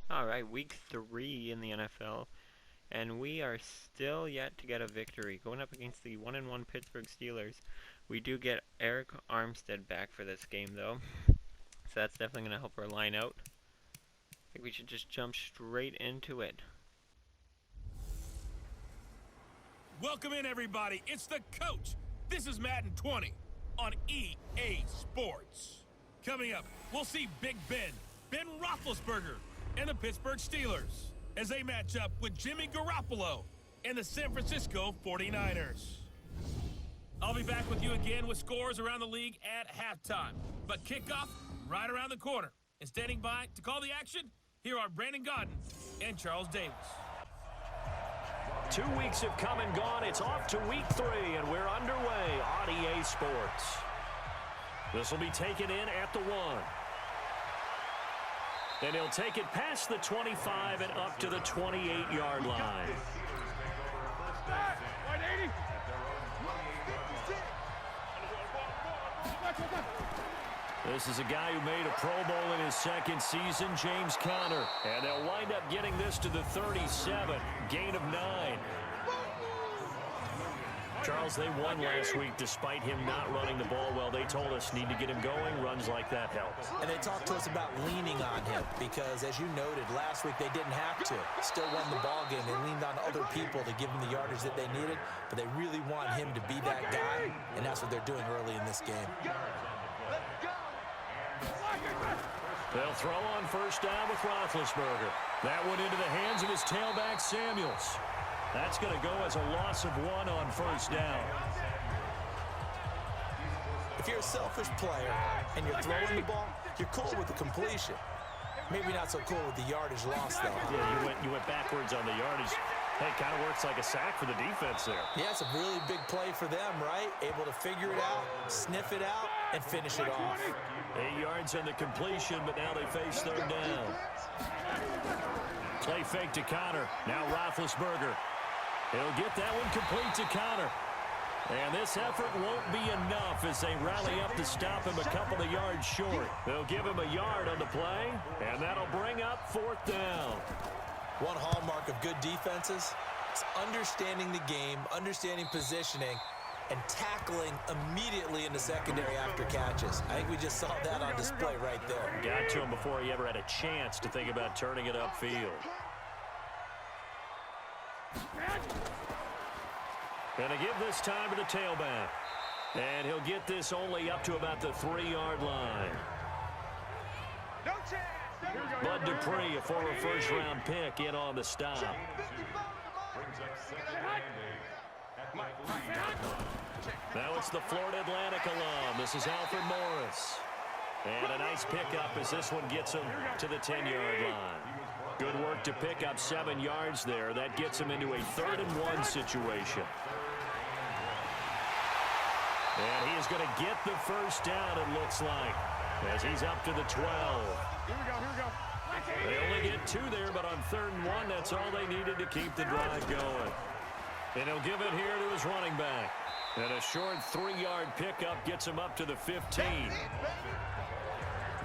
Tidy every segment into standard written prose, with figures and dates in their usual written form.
Alright, week 3 in the NFL, and we are still yet to get a victory. Going up against the 1-1 Pittsburgh Steelers. We do get Eric Armstead back for this game, though, so that's definitely going to help our line out. I think we should just jump straight into it. Welcome in, everybody. It's the coach. This is Madden 20 on EA Sports. Coming up, we'll see Big Ben Roethlisberger, and the Pittsburgh Steelers as they match up with Jimmy Garoppolo and the San Francisco 49ers. I'll be back with you again with scores around the league at halftime. But kickoff right around the corner. And standing by to call the action, here are Brandon Godden and Charles Davis. 2 weeks have come and gone. It's off to week 3, and we're underway on EA Sports. This will be taken in at the 1. And he'll take it past the 25 and up to the 28-yard line. This is a guy who made a Pro Bowl in his second season, James Conner. And they'll wind up getting this to the 37, gain of 9. Charles, they won last week despite him not running the ball well. They told us need to get him going. Runs like that help. And they talked to us about leaning on him because, as you noted, last week they didn't have to. Still won the ball game. They leaned on other people to give them the yardage that they needed, but they really want him to be that guy, and that's what they're doing early in this game. They'll throw on first down with Roethlisberger. That went into the hands of his tailback, Samuels. That's going to go as a loss of 1 on first down. If you're a selfish player and you're throwing the ball, you're cool with the completion. Maybe not so cool with the yardage loss, though. Yeah, you went backwards on the yardage. Hey, kind of works like a sack for the defense there. Yeah, it's a really big play for them, right? Able to figure it out, sniff it out, and finish it off. 8 yards on the completion, but now they face third down. Play fake to Conner. Now Roethlisberger. He'll get that one complete to Conner. And this effort won't be enough as they rally up to stop him a couple of yards short. They'll give him a yard on the play, and that'll bring up fourth down. One hallmark of good defenses is understanding the game, understanding positioning, and tackling immediately in the secondary after catches. I think we just saw that on display right there. Got to him before he ever had a chance to think about turning it upfield. Going to give this time to the tailback. And he'll get this only up to about the 3-yard line. Bud Dupree, a former first-round pick, in on the stop. Now it's the Florida Atlantic alum. This is Alfred Morris. And a nice pickup as this one gets him to the 10-yard line. Good work to pick up 7 yards there. That gets him into a 3rd-and-1 situation. And he is going to get the first down, it looks like, as he's up to the 12. Here we go. They only get 2 there, but on 3rd and 1, that's all they needed to keep the drive going. And he'll give it here to his running back. And a short 3-yard pickup gets him up to the 15.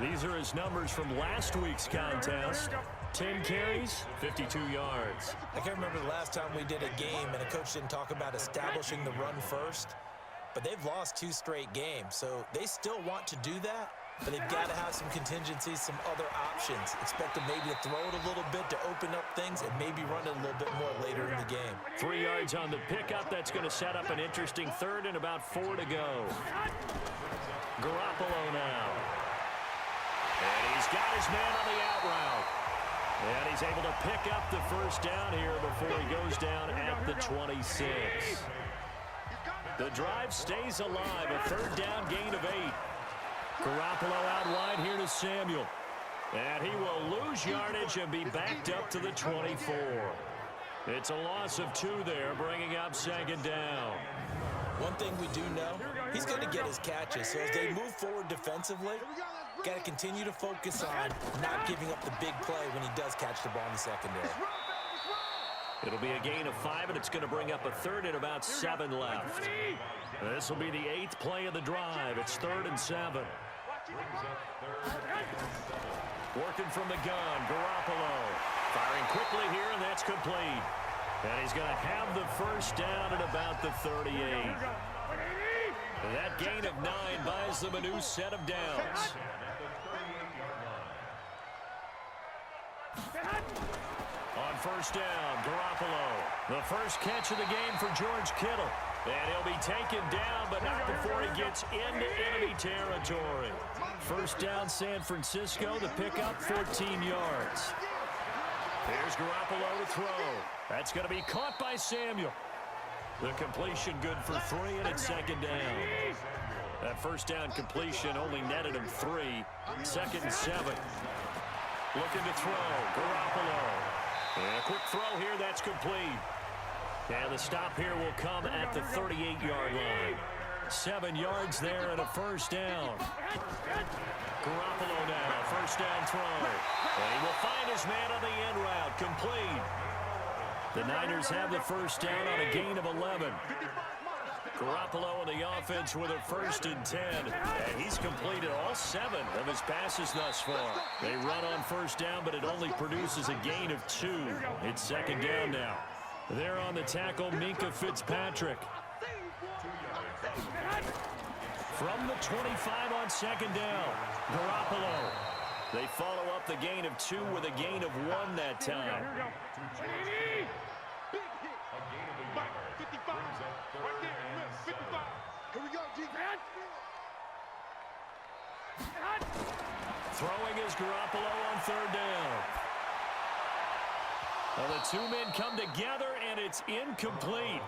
These are his numbers from last week's contest. 10 carries, 52 yards. I can't remember the last time we did a game and a coach didn't talk about establishing the run first. But they've lost 2 straight games, so they still want to do that. But they've got to have some contingencies, some other options. Expect them maybe to throw it a little bit to open up things and maybe run it a little bit more later in the game. 3 yards on the pickup. That's going to set up an interesting 3rd and about 4 to go. Garoppolo now. And he's got his man on the out route. And he's able to pick up the first down here before he goes down at the 26. The drive stays alive. A 3rd down gain of 8. Garoppolo out wide here to Samuel. And he will lose yardage and be backed up to the 24. It's a loss of 2 there, bringing up 2nd down. One thing we do know, he's going to get his catches. So as they move forward defensively, got to continue to focus on not giving up the big play when he does catch the ball in the secondary. It'll be a gain of 5, and it's going to bring up a 3rd and about 7 left. This will be the 8th play of the drive. It's 3rd and 7. Working from the gun, Garoppolo. Firing quickly here, and that's complete. And he's going to have the first down at about the 38. That gain of 9 buys them a new set of downs. On first down, Garoppolo. The first catch of the game for George Kittle. And he'll be taken down, but not before he gets into enemy territory. First down, San Francisco. The pickup, 14 yards. Here's Garoppolo to throw. That's going to be caught by Samuel. The completion good for 3, and it's second down. That first down completion only netted him 3. Second and 7. Looking to throw. Garoppolo. And a quick throw here. That's complete. And the stop here will come at the 38-yard line. 7 yards there and a first down. Garoppolo now. First down throw. And he will find his man on the end route. Complete. The Niners have the first down on a gain of 11. Garoppolo and the offense with a first and 10. And he's completed all 7 of his passes thus far. They run on first down, but it only produces a gain of 2. It's second down now. There on the tackle, Minkah Fitzpatrick. From the 25 on second down, Garoppolo. They follow up the gain of 2 with a gain of 1 that time. Throwing is Garoppolo on third down. Well, the 2 men come together, and it's incomplete.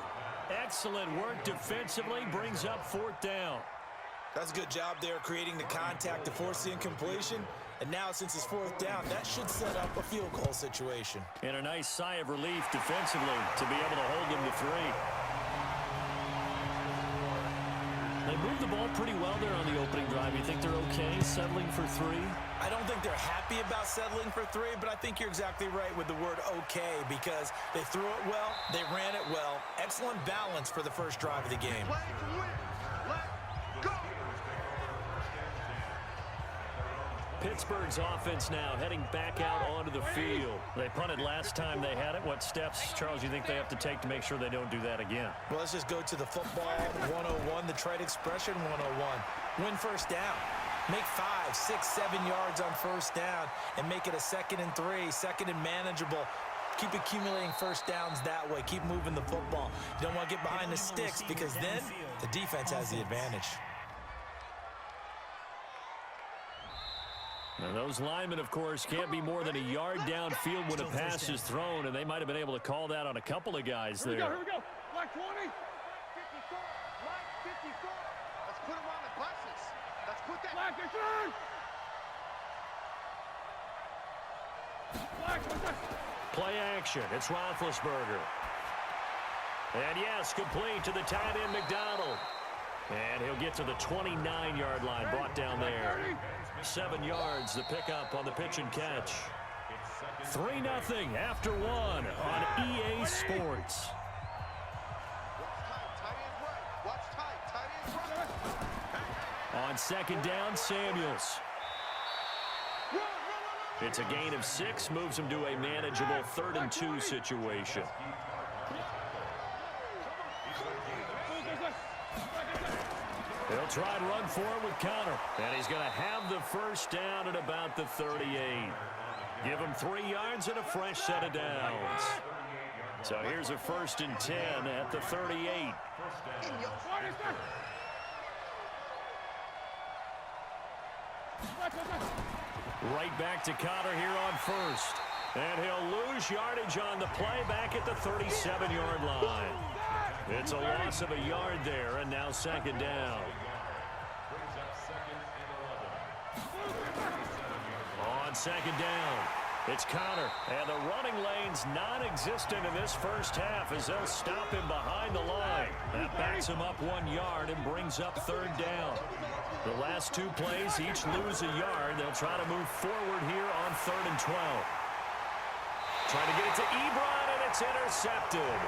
Excellent work defensively, brings up fourth down. That's a good job there creating the contact to force the incompletion. And now, since it's fourth down, that should set up a field goal situation. And a nice sigh of relief defensively to be able to hold them to 3. They moved the ball pretty well there on the opening drive. You think they're okay settling for 3? I don't think they're happy about settling for 3, but I think you're exactly right with the word okay, because they threw it well, they ran it well. Excellent balance for the first drive of the game. Pittsburgh's offense now heading back out onto the field. They punted last time they had it. What steps, Charles, you think they have to take to make sure they don't do that again? Well, let's just go to the football 101, the trade expression 101. Win first down. Make 5, 6, 7 yards on first down and make it a 2nd and 3, second and manageable. Keep accumulating first downs that way. Keep moving the football. You don't want to get behind the sticks because then the defense has the advantage. Now those linemen, of course, can't be more than a yard downfield when a pass is thrown, and they might have been able to call that on a couple of guys there. Here we go. Black 20. 54. Black 54. Let's put them on the buses. Let's put that. Black is on. Black, what's that? Play action. It's Roethlisberger. And yes, complete to the tight end, McDonald. And he'll get to the 29-yard line, brought down there. 7 yards, the pickup on the pitch and catch. 3-0 after 1 on EA Sports. On second down, Samuels. It's a gain of 6, moves him to a manageable 3rd and 2 situation. He'll try and run for it with Connor. And he's going to have the first down at about the 38. Give him 3 yards and a fresh set of downs. So here's a 1st and 10 at the 38. Right back to Connor here on first. And he'll lose yardage on the play back at the 37-yard line. It's a loss of a yard there, and now second down. On second down, it's Connor, and the running lane's non-existent in this first half as they'll stop him behind the line. That backs him up 1 yard and brings up third down. The last 2 plays each lose a yard. They'll try to move forward here on 3rd and 12. Trying to get it to Ebron, and it's intercepted.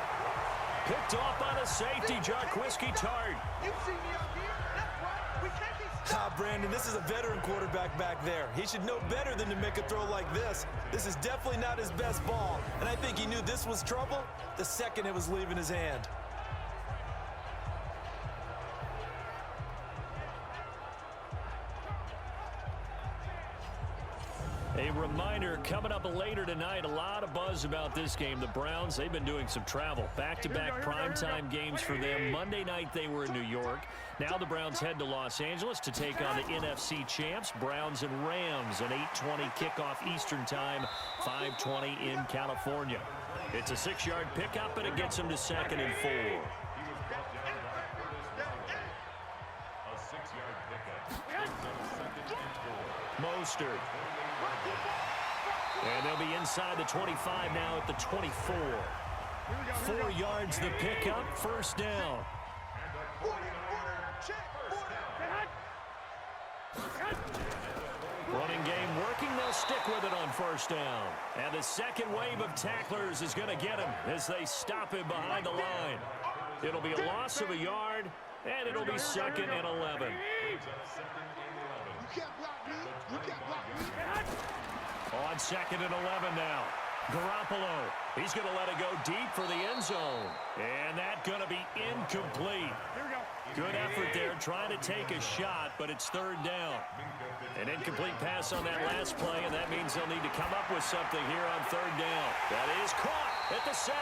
Picked off by the safety, Jarquiski Tart. You see me up here? That's right. We can't be Brandon, this is a veteran quarterback back there. He should know better than to make a throw like this. This is definitely not his best ball, and I think he knew this was trouble the second it was leaving his hand. A reminder, coming up later tonight, a lot of buzz about this game. The Browns, they've been doing some travel. Back-to-back primetime games for them. Monday night, they were in New York. Now the Browns head to Los Angeles to take on the NFC champs, Browns and Rams, an 8:20 kickoff Eastern time, 5:20 in California. It's a 6-yard pickup, and it gets them to 2nd and 4. Mostert. And they'll be inside the 25 now at the 24. 4 yards the pickup, first down. Running game working, they'll stick with it on first down. And the second wave of tacklers is going to get him as they stop him behind the line. It'll be a loss of a yard, and it'll be 2nd and 11. On 2nd and 11 now. Garoppolo, he's going to let it go deep for the end zone. And that's going to be incomplete. Good effort there trying to take a shot, but it's 3rd down. An incomplete pass on that last play, and that means they'll need to come up with something here on 3rd down. That is caught at the 7.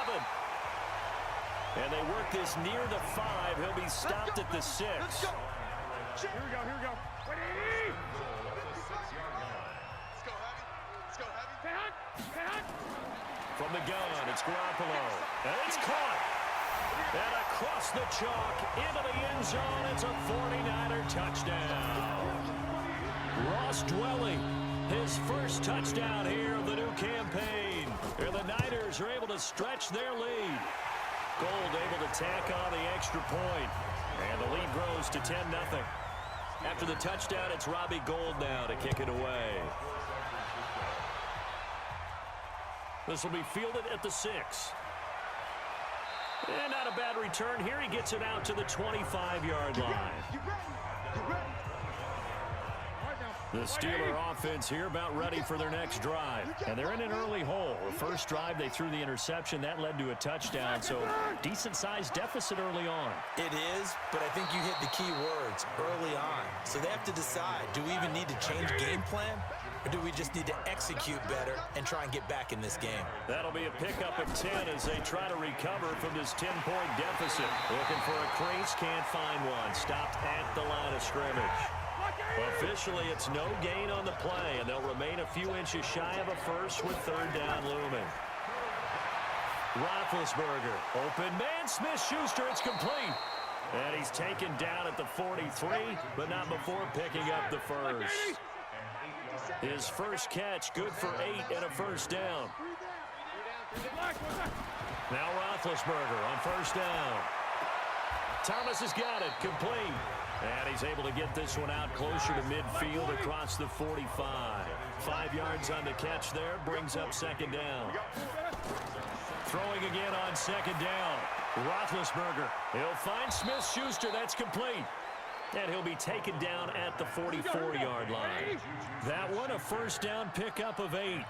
And they work this near the 5. He'll be stopped at the 6. Here we go. From the gun, it's Garoppolo. And it's caught. And across the chalk, into the end zone, it's a 49er touchdown. Ross Dwelly, his first touchdown here of the new campaign. And the Niners are able to stretch their lead. Gold able to tack on the extra point. And the lead grows to 10-0. After the touchdown, it's Robbie Gould now to kick it away. This will be fielded at the 6. And not a bad return here. He gets it out to the 25-yard line. The Steeler offense here about ready for their next drive. And they're in an early hole. The first drive, they threw the interception. That led to a touchdown. So decent-sized deficit early on. It is, but I think you hit the key words, early on. So they have to decide, do we even need to change game plan? Or do we just need to execute better and try and get back in this game? That'll be a pickup of 10 as they try to recover from this 10-point deficit. Looking for a crease, can't find one. Stopped at the line of scrimmage. Officially, it's no gain on the play, and they'll remain a few inches shy of a first with 3rd down looming. Roethlisberger, open man, Smith-Schuster, it's complete. And he's taken down at the 43, but not before picking up the first. His first catch, good for 8 and a first down. Now Roethlisberger on first down. Thomas has got it, complete. And he's able to get this one out closer to midfield across the 45. 5 yards on the catch there, brings up 2nd down. Throwing again on 2nd down. Roethlisberger, he'll find Smith-Schuster, that's complete. And he'll be taken down at the 44-yard line. That one, a first down pickup of 8.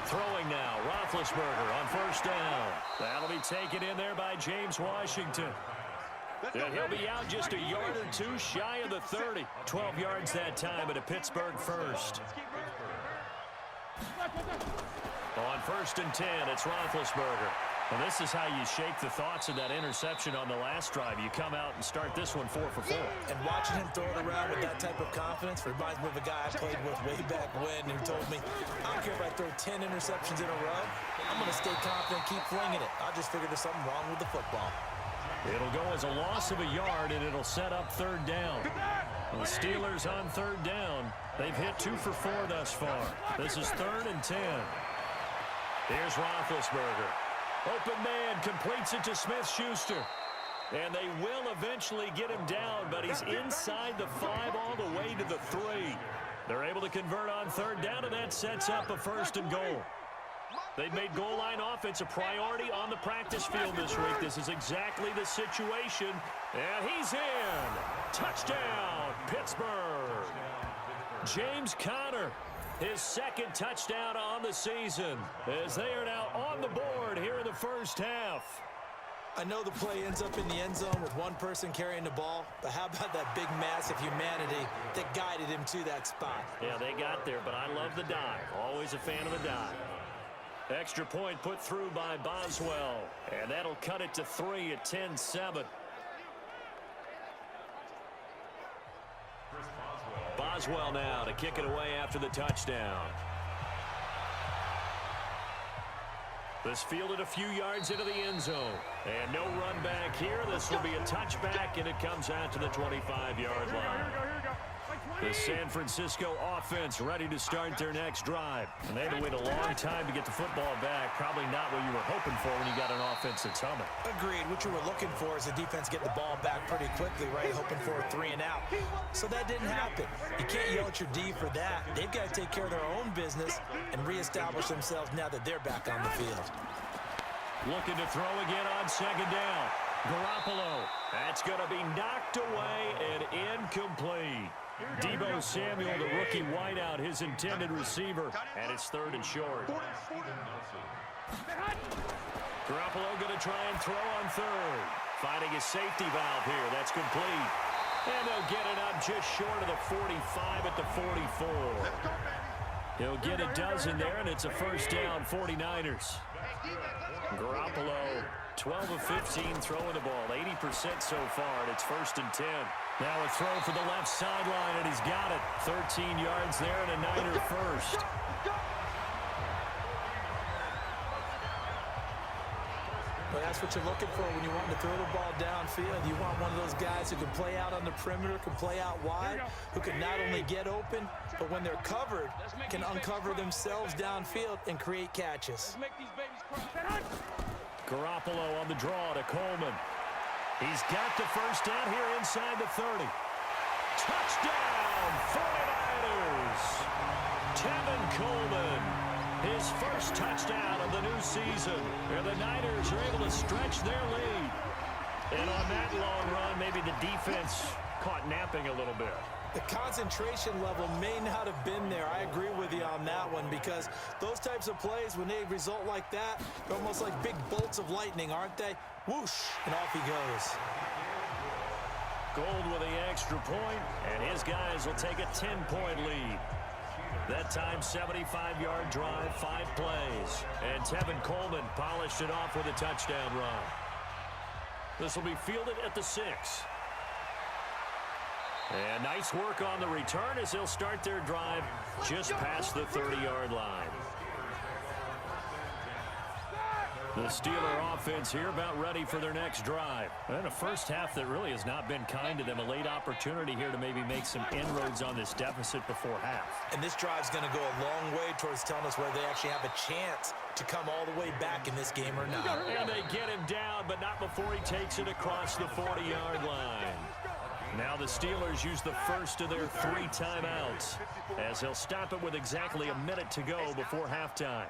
Throwing now, Roethlisberger on first down. That'll be taken in there by James Washington. And he'll be out just a yard or two shy of the 30. 12 yards that time at a Pittsburgh first. On 1st and 10, it's Roethlisberger. And this is how you shake the thoughts of that interception on the last drive. You come out and start this one 4 for 4. And watching him throw it around with that type of confidence reminds me of a guy I played with way back when who told me, I don't care if I throw 10 interceptions in a row, I'm going to stay confident, keep flinging it. I just figured there's something wrong with the football. It'll go as a loss of a yard, and it'll set up 3rd down. The Steelers on 3rd down. They've hit 2 for 4 thus far. This is 3rd and 10. Here's Roethlisberger. Open man completes it to Smith-Schuster. And they will eventually get him down, but he's inside the 5 all the way to the 3. They're able to convert on 3rd down, and that sets up a 1st and goal. They've made goal line offense a priority on the practice field this week. This is exactly the situation. And he's in. Touchdown, Pittsburgh. James Conner, his second touchdown on the season, as they are now on the board here in the first half. I know the play ends up in the end zone with one person carrying the ball, but how about that big mass of humanity that guided him to that spot? Yeah, they got there, but I love the dive. Always a fan of the dive. Extra point put through by Boswell, and that'll cut it to 3 at 10-7. Boswell now to kick it away after the touchdown. This fielded a few yards into the end zone. And no run back here. This will be a touchback, and it comes out to the 25-yard line. The San Francisco offense ready to start their next drive. And they had to wait a long time to get the football back. Probably not what you were hoping for when you got an offense that's humming. Agreed. What you were looking for is the defense get the ball back pretty quickly, right? Hoping for a 3 and out. So that didn't happen. You can't yell at your D for that. They've got to take care of their own business and reestablish themselves now that they're back on the field. Looking to throw again on second down. Garoppolo. That's going to be knocked away and incomplete. Deebo Samuel, the rookie wideout, his intended receiver, and it's 3rd and short. Garoppolo going to try and throw on 3rd. Finding a safety valve here. That's complete. And they'll get it up just short of the 45 at the 44. He'll get a dozen there, and it's a first down, 49ers. Garoppolo, 12 of 15 throwing the ball, 80% so far, and it's 1st and 10. Now a throw for the left sideline, and he's got it. 13 yards there and a Niner first. Well, that's what you're looking for when you want to throw the ball downfield. You want one of those guys who can play out on the perimeter, can play out wide, who can not only get open, but when they're covered, can uncover themselves downfield and create catches. Garoppolo on the draw to Coleman. He's got the first down here inside the 30. Touchdown, 49ers! Tevin Coleman, his first touchdown of the new season. And the Niners are able to stretch their lead. And on that long run, maybe the defense caught napping a little bit. The concentration level may not have been there. I agree with you on that one, because those types of plays, when they result like that, they're almost like big bolts of lightning, aren't they? Whoosh, and off he goes. Gold with the extra point, and his guys will take a 10-point lead. That time, 75-yard drive, 5 plays. And Tevin Coleman polished it off with a touchdown run. This will be fielded at the 6. And nice work on the return as they'll start their drive just past the 30-yard line. The Steeler offense here about ready for their next drive. And a first half that really has not been kind to them. A late opportunity here to maybe make some inroads on this deficit before half. And this drive's going to go a long way towards telling us whether they actually have a chance to come all the way back in this game or not. And they get him down, but not before he takes it across the 40-yard line. Now the Steelers use the first of their 3 timeouts as they'll stop it with exactly a minute to go before halftime.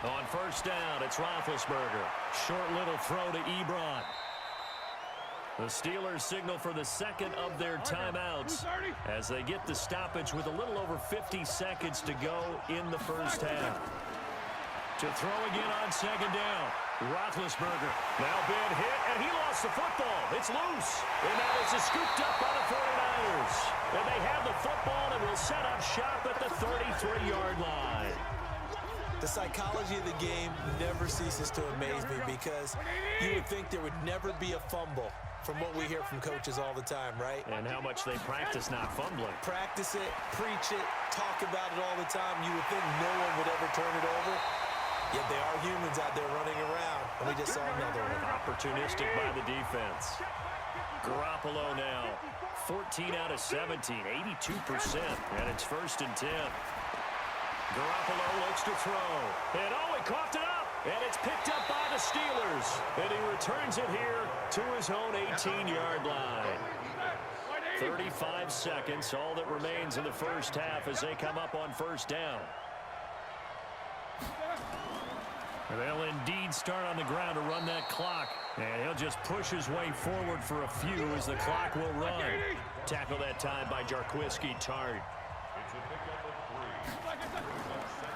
On first down, it's Roethlisberger. Short little throw to Ebron. The Steelers signal for the second of their timeouts as they get the stoppage with a little over 50 seconds to go in the first half. To throw again on second down. Roethlisberger now been hit, and he lost the football. It's loose. And now it's scooped up by the 49ers. And they have the football and will set up shop at the 33-yard line. The psychology of the game never ceases to amaze me, because you would think there would never be a fumble from what we hear from coaches all the time, right? And how much they practice not fumbling. Practice it, preach it, talk about it all the time. You would think no one would ever turn it over. Yet they are humans out there running around, and we just saw another one. Opportunistic by the defense. Garoppolo now, 14 out of 17, 82%, and it's 1st and 10. Garoppolo looks to throw, and he coughed it up, and it's picked up by the Steelers, and he returns it here to his own 18-yard line. 35 seconds, all that remains in the first half as they come up on first down. They'll indeed start on the ground to run that clock. And he'll just push his way forward for a few as the clock will run. Tackle that time by Jarquiski Tart.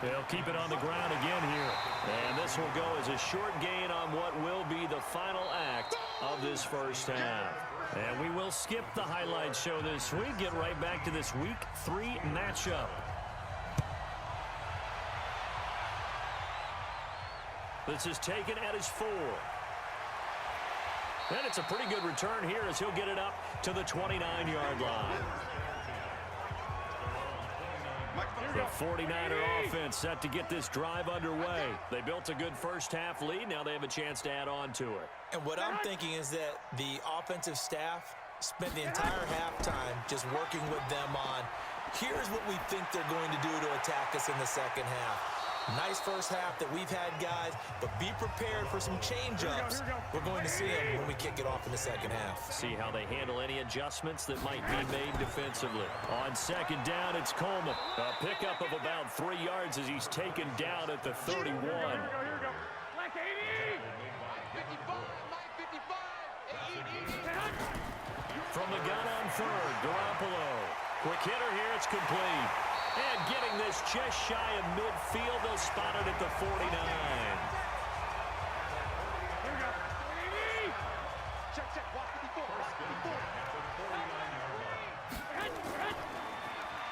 They'll keep it on the ground again here. And this will go as a short gain on what will be the final act of this first half. And we will skip the highlight show this week. Get right back to this Week 3 matchup. This is taken at his 4. And it's a pretty good return here as he'll get it up to the 29-yard line. The 49er offense set to get this drive underway. They built a good first half lead. Now they have a chance to add on to it. And what I'm thinking is that the offensive staff spent the entire halftime just working with them on, here's what we think they're going to do to attack us in the second half. Nice first half that we've had, guys, but be prepared for some change-ups. We're going to see them when we kick it off in the second half. See how they handle any adjustments that might be made defensively. On second down, it's Coleman. A pickup of about 3 yards as he's taken down at the 31. From the gun on third, Garoppolo. Quick hitter here, it's complete. And getting this just shy of midfield, they'll spot it at the 49.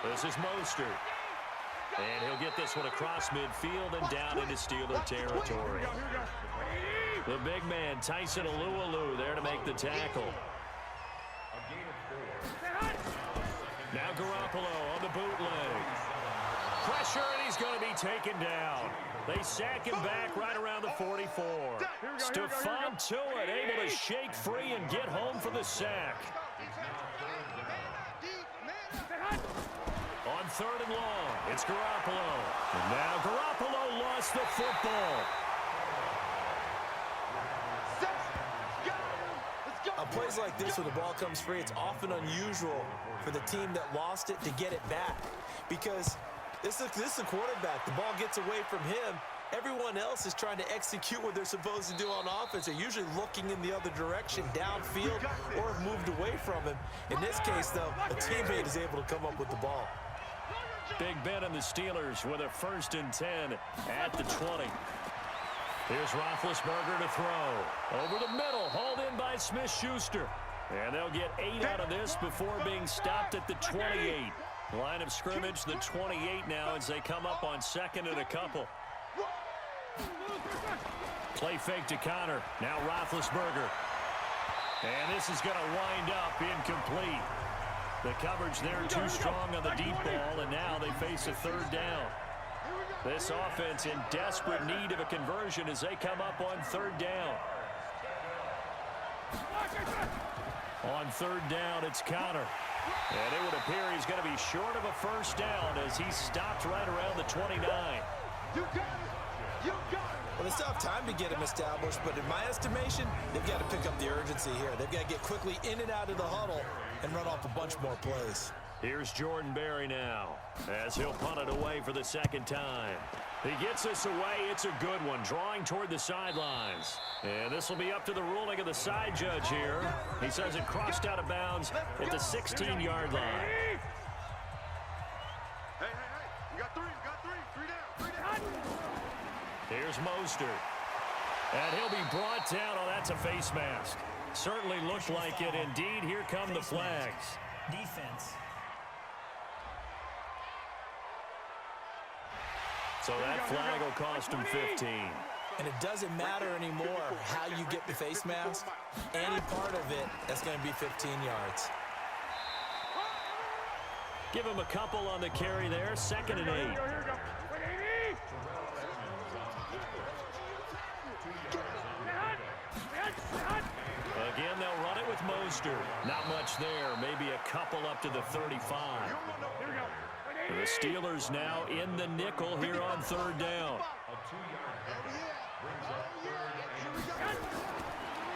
This is Mostert. And he'll get this one across midfield and down into Steeler territory. The big man, Tyson Alualu, there to make the tackle. Now Garoppolo on the bootleg. Pressure, and he's going to be taken down. They sack him back right around the 44. Stephon Tuitt able to shake free and get home for the sack. On third and long, it's Garoppolo. And now Garoppolo lost the football. On plays like this where the ball comes free, it's often unusual for the team that lost it to get it back. Because this is a quarterback. The ball gets away from him. Everyone else is trying to execute what they're supposed to do on offense. They're usually looking in the other direction, downfield, or have moved away from him. In this case, though, a teammate is able to come up with the ball. Big Ben and the Steelers with a 1st and 10 at the 20. Here's Roethlisberger to throw. Over the middle, hauled in by Smith-Schuster. And they'll get 8 out of this before being stopped at the 28. Line of scrimmage, the 28 now as they come up on 2nd and a couple. Play fake to Connor. Now Roethlisberger. And this is going to wind up incomplete. The coverage there too strong on the deep ball, and now they face a 3rd down. This offense in desperate need of a conversion as they come up on 3rd down. On 3rd down, it's Connor. And it would appear he's going to be short of a 1st down as he's stopped right around the 29. You got it! You got it! Well, they still have time to get him established, but in my estimation, they've got to pick up the urgency here. They've got to get quickly in and out of the huddle and run off a bunch more plays. Here's Jordan Berry now as he'll punt it away for the 2nd time. He gets this away. It's a good one, drawing toward the sidelines. And this will be up to the ruling of the side judge here. He says it crossed out of bounds at the 16-yard line. Hey, you got 3, you got 3 down. Here's Mostert. And he'll be brought down. Oh, that's a face mask. Certainly looked like it. Indeed, here come the flags. Defense. So that flag will cost him 15. And it doesn't matter anymore how you get the face mask. Any part of it, that's going to be 15 yards. Give him a couple on the carry there. 2nd and 8. Again, they'll run it with Mostert. Not much there. Maybe a couple up to the 35. The Steelers now in the nickel here on 3rd down.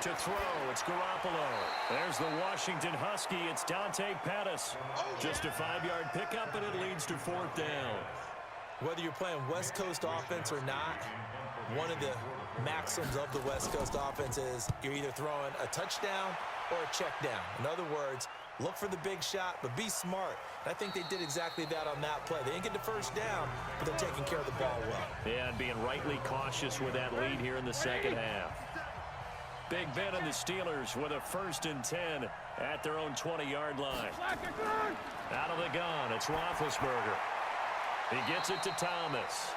To throw, it's Garoppolo. There's the Washington Husky. It's Dante Pettis. Just a 5-yard pickup, and it leads to 4th down. Whether you're playing West Coast offense or not, one of the maxims of the West Coast offense is you're either throwing a touchdown or a check down. In other words, look for the big shot, but be smart. And I think they did exactly that on that play. They didn't get the first down, but they're taking care of the ball well. Yeah, and being rightly cautious with that lead here in the second half. Big Ben and the Steelers with a 1st and 10 at their own 20-yard line. Out of the gun, it's Roethlisberger. He gets it to Thomas.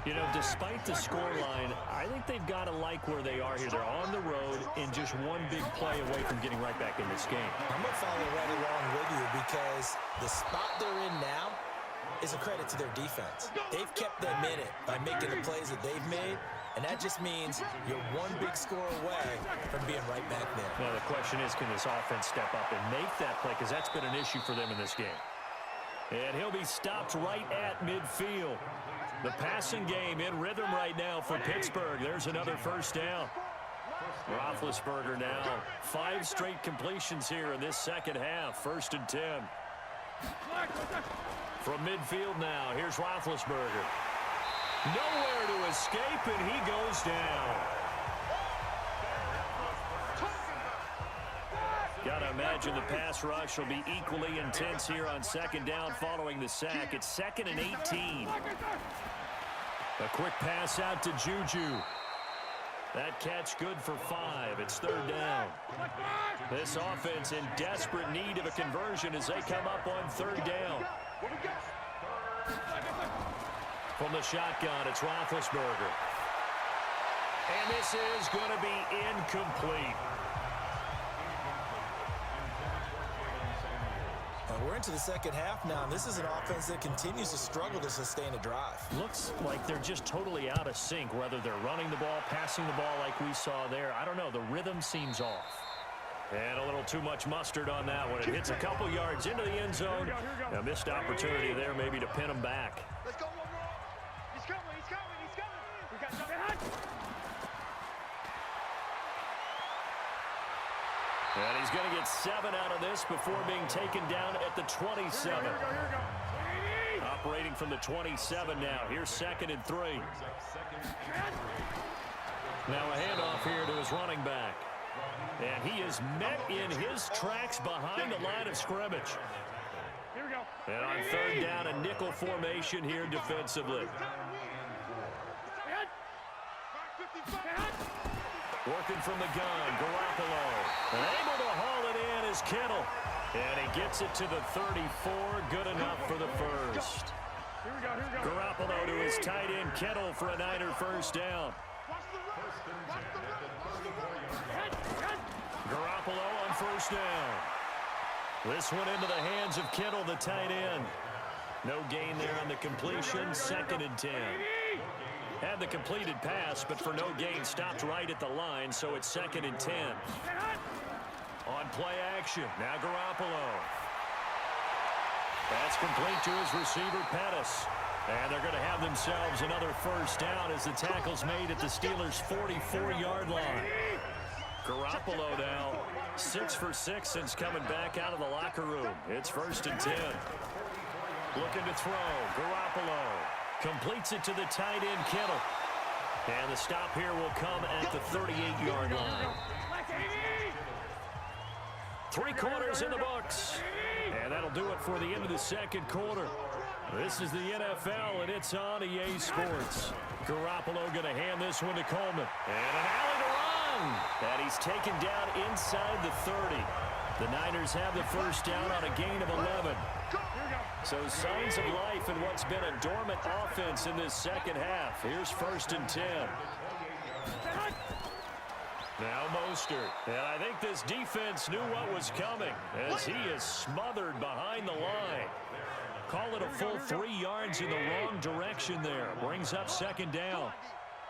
You know, despite the scoreline, I think they've got to like where they are here. They're on the road and just one big play away from getting right back in this game. I'm going to follow right along with you because the spot they're in now is a credit to their defense. They've kept them in it by making the plays that they've made, and that just means you're one big score away from being right back there. Now, the question is, can this offense step up and make that play? Because that's been an issue for them in this game. And he'll be stopped right at midfield. The passing game in rhythm right now for Pittsburgh. There's another 1st down. Roethlisberger now. 5 straight completions here in this second half. 1st and 10. From midfield now, here's Roethlisberger. Nowhere to escape, and he goes down. Got to imagine the pass rush will be equally intense here on 2nd down following the sack. It's 2nd and 18. A quick pass out to Juju. That catch good for 5. It's 3rd down. This offense in desperate need of a conversion as they come up on 3rd down. From the shotgun, it's Roethlisberger. And this is going to be incomplete. We're into the second half now, and this is an offense that continues to struggle to sustain a drive. Looks like they're just totally out of sync, whether they're running the ball, passing the ball like we saw there. I don't know. The rhythm seems off. And a little too much mustard on that one. It hits a couple yards into the end zone. A missed opportunity there maybe to pin them back. Let's go one more. He's coming, he's coming, he's coming. We got something. And he's going to get 7 out of this before being taken down at the 27. Operating from the 27 now. Here's 2nd and 3. Now a handoff here to his running back. And he is met in his tracks behind the line of scrimmage. And on 3rd down, a nickel formation here defensively. Working from the gun, Garoppolo. And able to haul it in is Kittle. And he gets it to the 34. Good enough for the 1st. Garoppolo to his tight end, Kittle, for a Niner 1st down. Garoppolo on 1st down. This one into the hands of Kittle, the tight end. No gain there on the completion. 2nd and 10. Had the completed pass, but for no gain, stopped right at the line, so it's 2nd and 10. On play action, now Garoppolo. That's complete to his receiver, Pettis. And they're going to have themselves another 1st down as the tackle's made at the Steelers' 44-yard line. Garoppolo now 6 for 6 since coming back out of the locker room. It's 1st and 10. Looking to throw, Garoppolo. Completes it to the tight end, Kittle. And the stop here will come at the 38-yard line. 3 quarters in the books. And that'll do it for the end of the 2nd quarter. This is the NFL, and it's on EA Sports. Garoppolo going to hand this one to Coleman. And an alley to run. And he's taken down inside the 30. The Niners have the 1st down on a gain of 11. So signs of life in what's been a dormant offense in this second half. Here's 1st and 10. Now Mostert. And I think this defense knew what was coming as he is smothered behind the line. Call it a full 3 yards in the wrong direction there. Brings up 2nd down.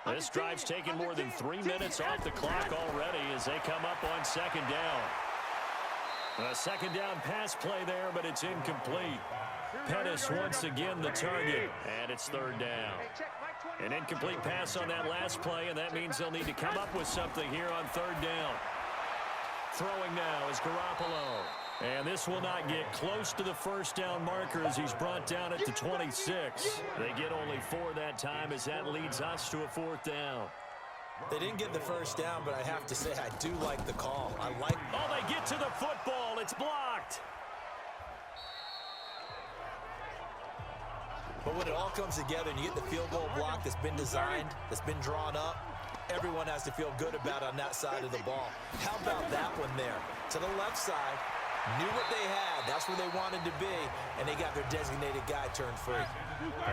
This drive's taken more than 3 minutes off the clock already as they come up on 2nd down. A 2nd down pass play there, but it's incomplete. Pettis once again the target, and it's 3rd down. An incomplete pass on that last play, and that means they'll need to come up with something here on third down. Throwing now is Garoppolo. And this will not get close to the first down marker as he's brought down at the 26. They get only 4 that time as that leads us to a fourth down. They didn't get the first down, but I have to say I do like the call. Oh, they get to the football. It's blocked. But when it all comes together and you get the field goal block that's been designed, that's been drawn up, everyone has to feel good about it on that side of the ball. How about that one there? To the left side, knew what they had. That's where they wanted to be, and they got their designated guy turned free.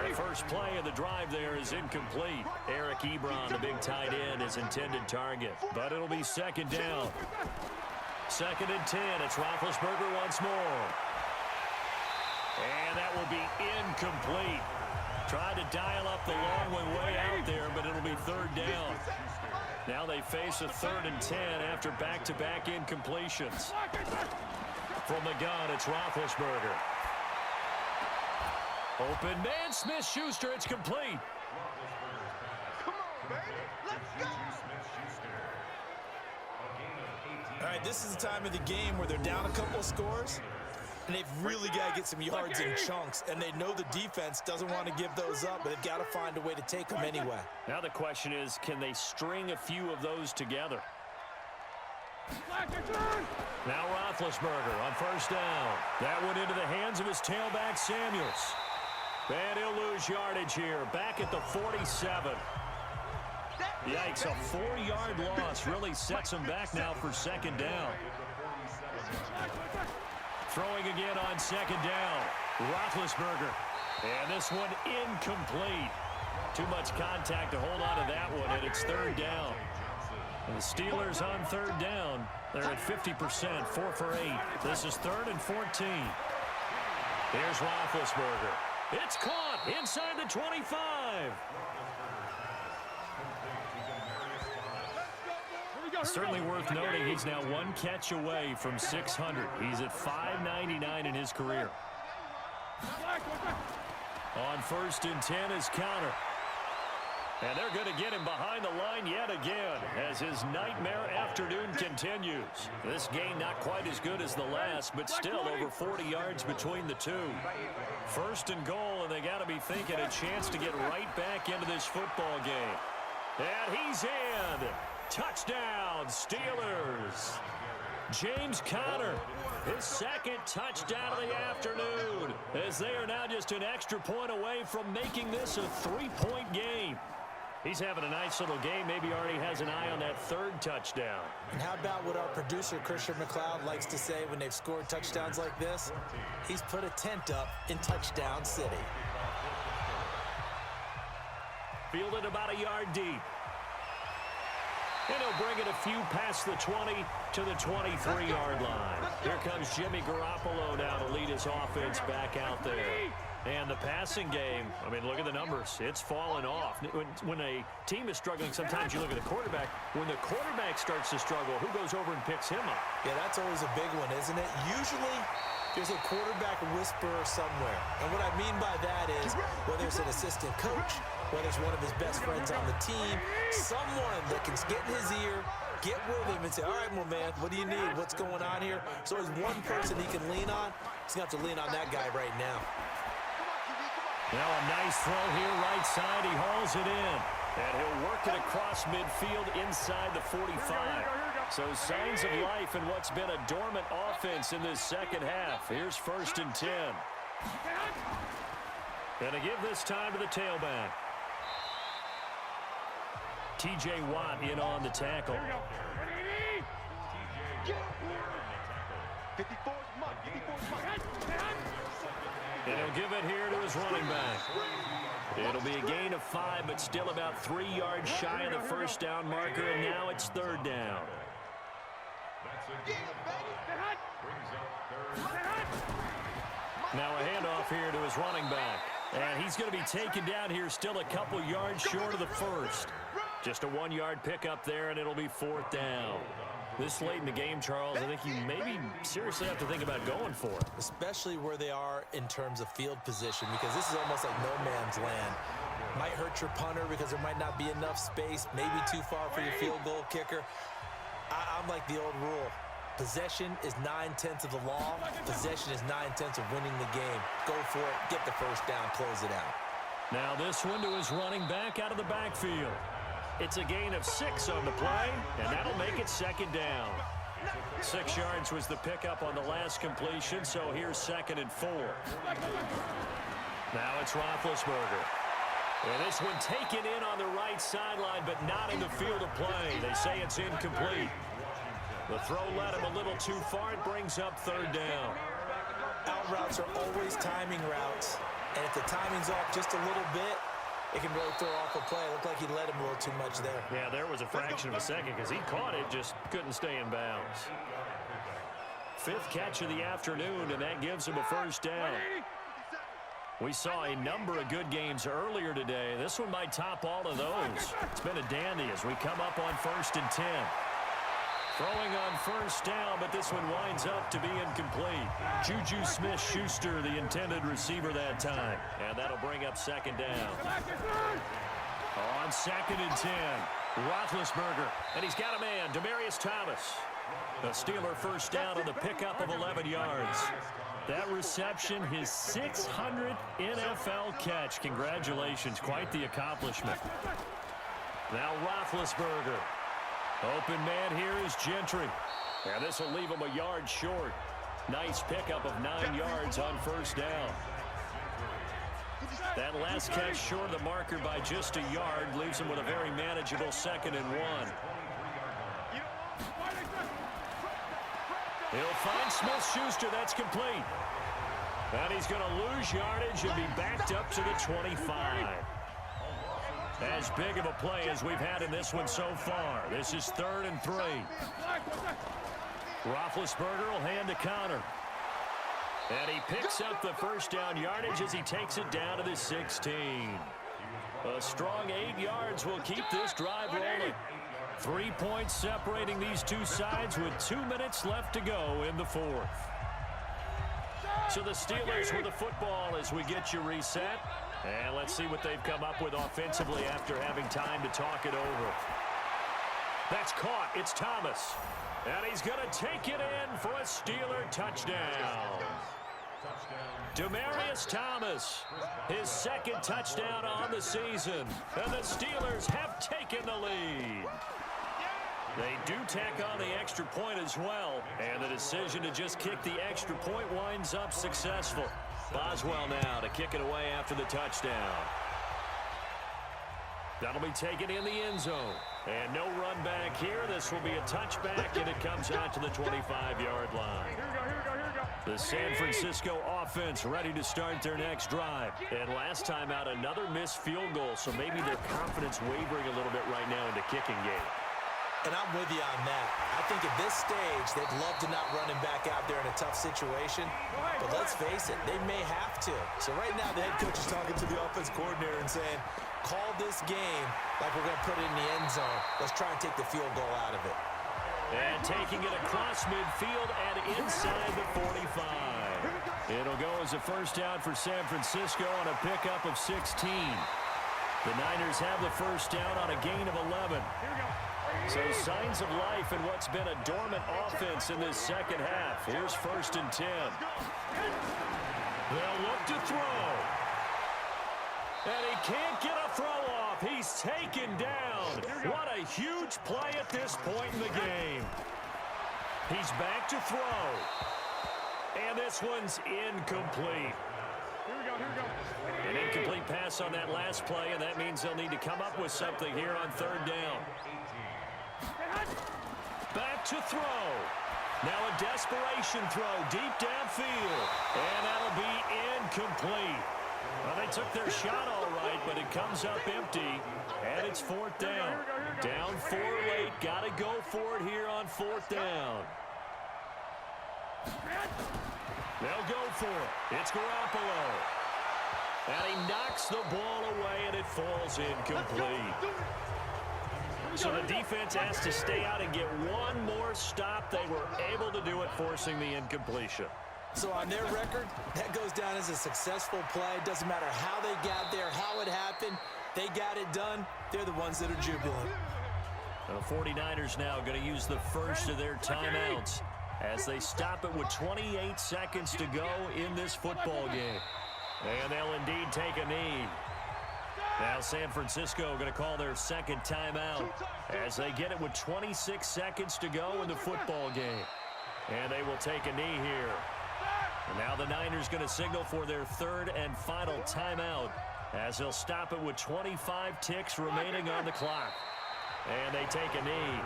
The first play of the drive there is incomplete. Eric Ebron, the big tight end, is intended target. But it'll be second down. 2nd and 10. It's Roethlisberger once more. And that will be incomplete. Tried to dial up the long one way out there, but it'll be third down. Now they face a 3rd and 10 after back-to-back incompletions. From the gun, it's Roethlisberger. Open man, Smith-Schuster, it's complete. Come on, baby. Let's go. All right, this is the time of the game where they're down a couple of scores, and they've really got to get some yards in chunks, and they know the defense doesn't want to give those up, but they've got to find a way to take them anyway. Now the question is, can they string a few of those together? Now Roethlisberger on first down. That went into the hands of his tailback, Samuels. And he'll lose yardage here, back at the 47. Yikes, a 4-yard loss really sets him back now for second down. Throwing again on second down. Roethlisberger. And this one incomplete. Too much contact to hold on to that one, and it's third down. And the Steelers on third down. They're at 50%, 4 for 8. This is 3rd and 14. Here's Roethlisberger. It's caught inside the 25. Certainly worth noting he's now 1 catch away from 600. He's at 599 in his career. On 1st and 10 is counter. And they're going to get him behind the line yet again as his nightmare afternoon continues. This game not quite as good as the last, but still over 40 yards between the two. 1st and goal, and they got to be thinking a chance to get right back into this football game. And he's in. Touchdown, Steelers. James Conner, his 2nd touchdown of the afternoon, as they are now just an extra point away from making this a 3-point game. He's having a nice little game. Maybe already has an eye on that 3rd touchdown. And how about what our producer, Christian McLeod, likes to say when they've scored touchdowns like this? He's put a tent up in Touchdown City. Fielded about a yard deep. And he'll bring it a few past the 20 to the 23-yard line. Here comes Jimmy Garoppolo now to lead his offense back out there. And the passing game, I mean, look at the numbers. It's fallen off. When a team is struggling, sometimes you look at the quarterback. When the quarterback starts to struggle, who goes over and picks him up? Yeah, that's always a big one, isn't it? Usually, there's a quarterback whisperer somewhere. And what I mean by that is, whether it's an assistant coach, whether it's one of his best friends on the team, someone that can get in his ear, get with him and say, all right, well, man, what do you need? What's going on here? So there's one person he can lean on. He's going to have to lean on that guy right now. Now a nice throw here, right side. He hauls it in. And he'll work it across midfield inside the 45. So signs of life in what's been a dormant offense in this second half. Here's 1st and 10. Gonna give this time to the tailback. T.J. Watt in on the tackle. 54's Mike. 54's Mike. And he'll give it here to his running back. It'll be a gain of 5, but still about 3 yards shy of the first down marker, and now it's third down. Now a handoff here to his running back. And he's going to be taken down here still a couple yards short of the first. Just a 1-yard pickup there, and it'll be 4th down. This late in the game, Charles, I think you maybe seriously have to think about going for it. Especially where they are in terms of field position, because this is almost like no man's land. Might hurt your punter because there might not be enough space, maybe too far for your field goal kicker. I'm like the old rule. Possession is 9/10 of the law. Possession is 9/10 of winning the game. Go for it, get the first down, close it out. Now this one to his running back out of the backfield. It's a gain of 6 on the play, and that'll make it second down. 6 yards was the pickup on the last completion, so here's 2nd and 4. Now it's Roethlisberger. And this one taken in on the right sideline, but not in the field of play. They say it's incomplete. The throw led him a little too far. It brings up 3rd down. Out routes are always timing routes, and if the timing's off just a little bit, it can really throw off a play. It looked like he led him a little too much there. Yeah, there was a fraction of a second because he caught it, just couldn't stay in bounds. 5th catch of the afternoon, and that gives him a first down. We saw a number of good games earlier today. This one might top all of those. It's been a dandy as we come up on 1st and 10. Throwing on first down, but this one winds up to be incomplete. Juju Smith-Schuster, the intended receiver that time. And that'll bring up 2nd down. On 2nd and 10, Roethlisberger. And he's got a man, Demaryius Thomas. The Steeler first down on the pickup of 11 yards. That reception, his 600th NFL catch. Congratulations, quite the accomplishment. Now Roethlisberger. Open man here is Gentry. And this will leave him a yard short. Nice pickup of 9 yards on first down. That last catch short of the marker by just a yard leaves him with a very manageable 2nd and 1. He'll find Smith-Schuster. That's complete. And he's going to lose yardage and be backed up to the 25. As big of a play as we've had in this one so far. This is 3rd and 3. Roethlisberger will hand to Connor. And he picks up the first down yardage as he takes it down to the 16. A strong 8 yards will keep this drive rolling. 3 points separating these two sides with 2 minutes left to go in the 4th. So the Steelers with the football as we get you reset. And let's see what they've come up with offensively after having time to talk it over. That's caught. It's Thomas. And he's going to take it in for a Steeler touchdown. Demaryius Thomas, his 2nd touchdown on the season. And the Steelers have taken the lead. They do tack on the extra point as well. And the decision to just kick the extra point winds up successful. Boswell now to kick it away after the touchdown. That'll be taken in the end zone. And no run back here. This will be a touchback, and it comes out to the 25-yard line. The San Francisco offense ready to start their next drive. And last time out, another missed field goal, so maybe their confidence wavering a little bit right now in the kicking game. And I'm with you on that. I think at this stage, they'd love to not run him back out there in a tough situation. But let's face it, they may have to. So right now, the head coach is talking to the offense coordinator and saying, call this game like we're going to put it in the end zone. Let's try and take the field goal out of it. And taking it across midfield and inside the 45. It'll go as a first down for San Francisco on a pickup of 16. The Niners have the first down on a gain of 11. So signs of life in what's been a dormant offense in this second half. Here's 1st and 10. They'll look to throw. And he can't get a throw off. He's taken down. What a huge play at this point in the game. He's back to throw. And this one's incomplete. An incomplete pass on that last play, and that means they'll need to come up with something here on 3rd down. Back to throw. Now a desperation throw deep downfield. And that'll be incomplete. Well, they took their shot all right, but it comes up empty. And it's 4th down. Down 4 late. Got to go for it here on 4th down. They'll go for it. It's Garoppolo. And he knocks the ball away, and it falls incomplete. So the defense has to stay out and get one more stop. They were able to do it, forcing the incompletion. So on their record, that goes down as a successful play. Doesn't matter how they got there, how it happened. They got it done. They're the ones that are jubilant. The 49ers now going to use the first of their timeouts as they stop it with 28 seconds to go in this football game. And they'll indeed take a knee. Now San Francisco going to call their second timeout as they get it with 26 seconds to go in the football game. And they will take a knee here. And now the Niners going to signal for their third and final timeout as they'll stop it with 25 ticks remaining on the clock. And they take a knee.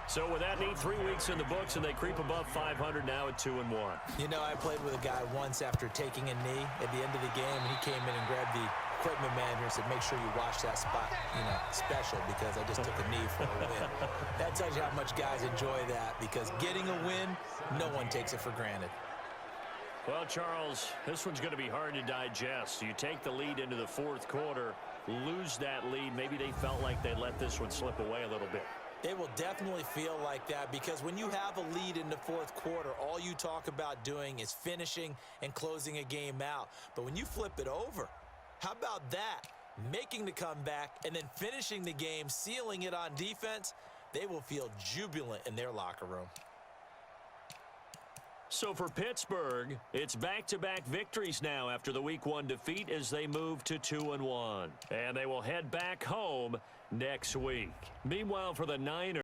So with that knee, 3 weeks in the books, and they creep above 500 now at 2-1. You know, I played with a guy once after taking a knee at the end of the game, and he came in and grabbed the equipment manager and said, make sure you watch that spot, special, because I just took a knee for a win. That tells you how much guys enjoy that, because getting a win, no one takes it for granted. Well, Charles, this one's going to be hard to digest. You take the lead into the fourth quarter, lose that lead. Maybe they felt like they let this one slip away a little bit. They will definitely feel like that, because when you have a lead in the fourth quarter, all you talk about doing is finishing and closing a game out. But when you flip it over, how about that? Making the comeback and then finishing the game, sealing it on defense, they will feel jubilant in their locker room. So for Pittsburgh, it's back-to-back victories now after the Week 1 defeat as they move to 2-1. And they will head back home next week. Meanwhile, for the Niners,